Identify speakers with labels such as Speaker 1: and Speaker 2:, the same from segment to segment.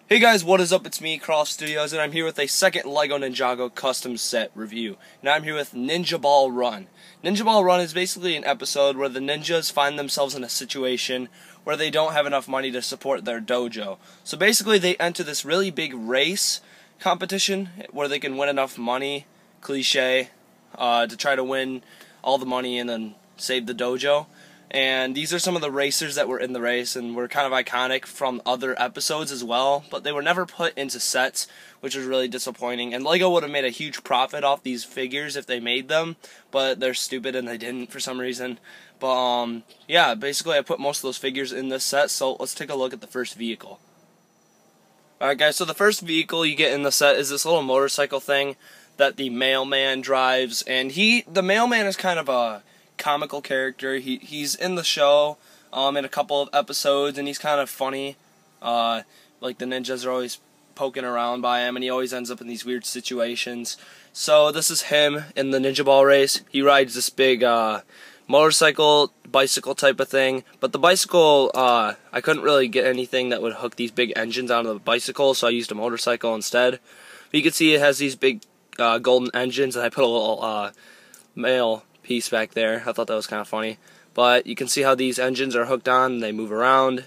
Speaker 1: Hey guys, what is up? It's me, CroffStudios, and I'm here with a second LEGO Ninjago custom set review. And I'm here with Ninjaball Run. Ninjaball Run is basically an episode where the ninjas find themselves in a situation where they don't have enough money to support their dojo. So basically they enter this really big race competition where they can win enough money, cliche, to try to win all the money and then save the dojo. And these are some of the racers that were in the race and were kind of iconic from other episodes as well, but they were never put into sets, which was really disappointing. And LEGO would have made a huge profit off these figures if they made them, but they're stupid and they didn't for some reason. But yeah, basically I put most of those figures in this set, so let's take a look at the first vehicle. Alright guys, so the first vehicle you get in the set is this little motorcycle thing that the Mailman drives, and the Mailman is kind of a comical character. He's in the show in a couple of episodes, and he's kind of funny. Like the ninjas are always poking around by him, and he always ends up in these weird situations. So this is him in the Ninjaball race. He rides this big motorcycle, bicycle type of thing, but the bicycle, I couldn't really get anything that would hook these big engines onto the bicycle, so I used a motorcycle instead. But you can see it has these big golden engines, and I put a little mail piece back there. I thought that was kind of funny. But you can see how these engines are hooked on and they move around.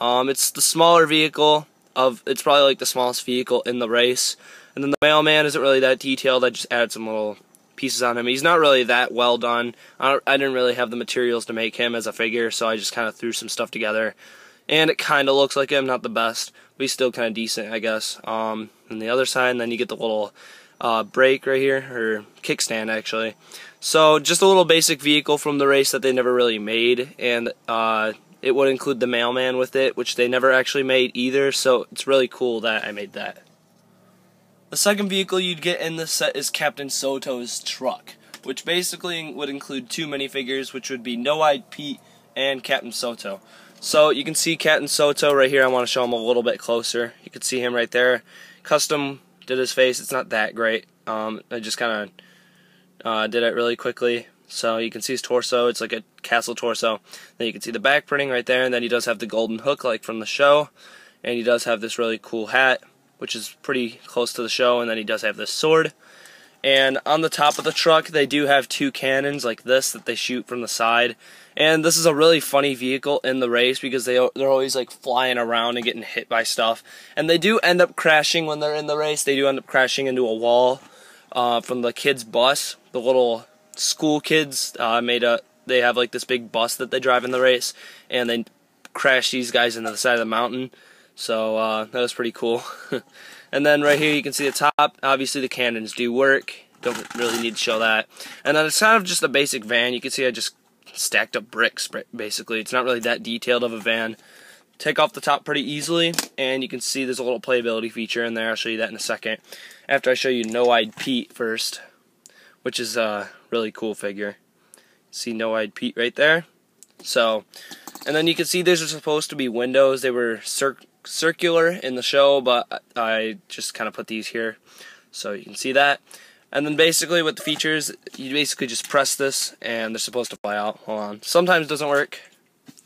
Speaker 1: It's the smaller vehicle it's probably like the smallest vehicle in the race. And then the Mailman isn't really that detailed. I just added some little pieces on him. He's not really that well done. I didn't really have the materials to make him as a figure, so I just kind of threw some stuff together. And it kind of looks like him, not the best, but he's still kind of decent, I guess. On the other side, and then you get the little brake right here, or kickstand actually. So just a little basic vehicle from the race that they never really made, and it would include the Mailman with it, which they never actually made either, so it's really cool that I made that. The second vehicle you'd get in this set is Captain Soto's truck, which basically would include two minifigures, which would be No-Eyed Pete and Captain Soto. So you can see Captain Soto right here. I want to show him a little bit closer. You can see him right there. Custom did his face. It's not that great. I just kind of did it really quickly. So you can see his torso. It's like a castle torso. Then you can see the back printing right there. And then he does have the golden hook like from the show. And he does have this really cool hat, which is pretty close to the show. And then he does have this sword. And on the top of the truck, they do have two cannons like this that they shoot from the side. And this is a really funny vehicle in the race because they're always like flying around and getting hit by stuff. And they do end up crashing when they're in the race. They do end up crashing into a wall from the kids' bus. The little school kids they have like this big bus that they drive in the race, and they crash these guys into the side of the mountain. So that was pretty cool. And then right here you can see the top. Obviously the cannons do work. Don't really need to show that. And then it's kind of just a basic van. You can see I just stacked up bricks basically. It's not really that detailed of a van. Take off the top pretty easily, and you can see there's a little playability feature in there. I'll show you that in a second. After I show you No-Eyed Pete first, which is a really cool figure. See No-Eyed Pete right there. So, and then you can see these are supposed to be windows. They were circular in the show, but I just kind of put these here so you can see that. And then basically with the features, you basically just press this and they're supposed to fly out. Hold on. Sometimes it doesn't work.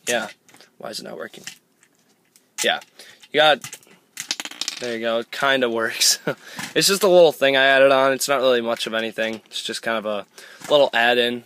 Speaker 1: Yeah. Why is it not working? Yeah. There you go. It kind of works. It's just a little thing I added on. It's not really much of anything. It's just kind of a little add-in.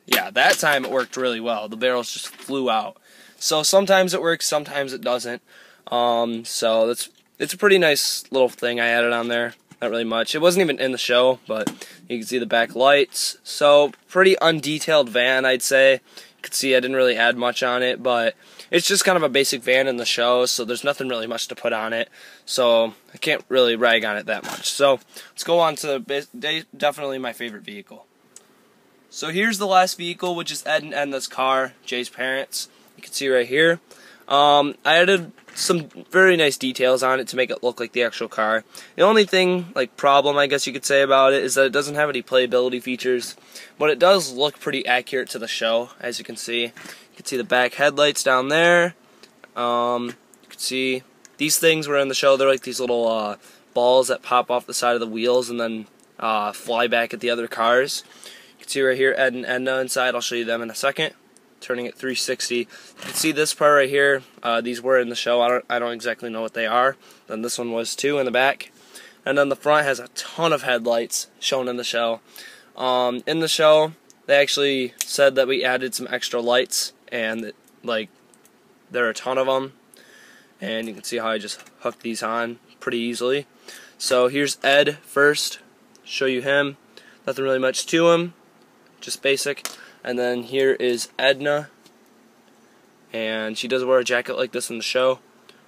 Speaker 1: Yeah, that time it worked really well. The barrels just flew out. So sometimes it works, sometimes it doesn't. So it's a pretty nice little thing I added on there. Not really much. It wasn't even in the show, but you can see the back lights. So pretty undetailed van, I'd say. You can see I didn't really add much on it, but it's just kind of a basic van in the show, so there's nothing really much to put on it. So I can't really rag on it that much. So let's go on to definitely my favorite vehicle. So here's the last vehicle, which is Ed and Edna's car, Jay's parents. You can see right here. I added some very nice details on it to make it look like the actual car. The only thing, like problem I guess you could say about it, is that it doesn't have any playability features, but it does look pretty accurate to the show, as you can see. You can see the back headlights down there. You can see these things were in the show. They're like these little balls that pop off the side of the wheels and then fly back at the other cars. You can see right here Ed and Edna inside. I'll show you them in a second. turning it 360. You can see this part right here. These were in the show. I don't exactly know what they are. Then this one was too in the back. And then the front has a ton of headlights shown in the show. In the show, they actually said that we added some extra lights, and like there are a ton of them. And you can see how I just hooked these on pretty easily. So here's Ed first. Show you him. Nothing really much to him, just basic. And then here is Edna, and she does wear a jacket like this in the show,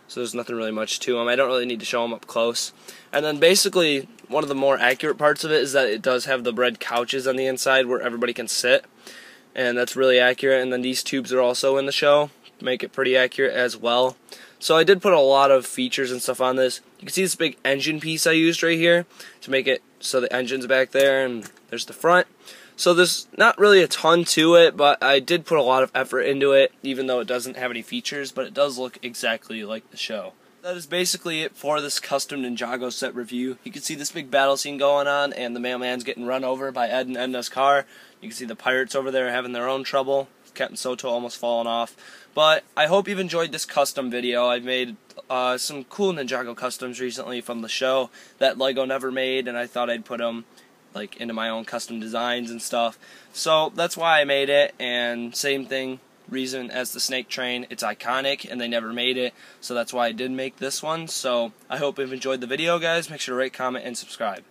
Speaker 1: so there's nothing really much to him. I don't really need to show him up close. And then basically one of the more accurate parts of it is that it does have the red couches on the inside where everybody can sit, and that's really accurate. And then these tubes are also in the show, make it pretty accurate as well. So I did put a lot of features and stuff on this. You can see this big engine piece I used right here to make it so the engine's back there, and there's the front. So there's not really a ton to it, but I did put a lot of effort into it, even though it doesn't have any features, but it does look exactly like the show. That is basically it for this custom Ninjago set review. You can see this big battle scene going on, and the Mailman's getting run over by Ed and Edna's car. You can see the pirates over there having their own trouble. Captain Soto almost falling off. But I hope you've enjoyed this custom video. I've made some cool Ninjago customs recently from the show that LEGO never made, and I thought I'd put them like into my own custom designs and stuff. So that's why I made it, and same reason as the snake train. It's iconic and they never made it, so that's why I did make this one. So I hope you've enjoyed the video, guys. Make sure to rate, comment, and subscribe.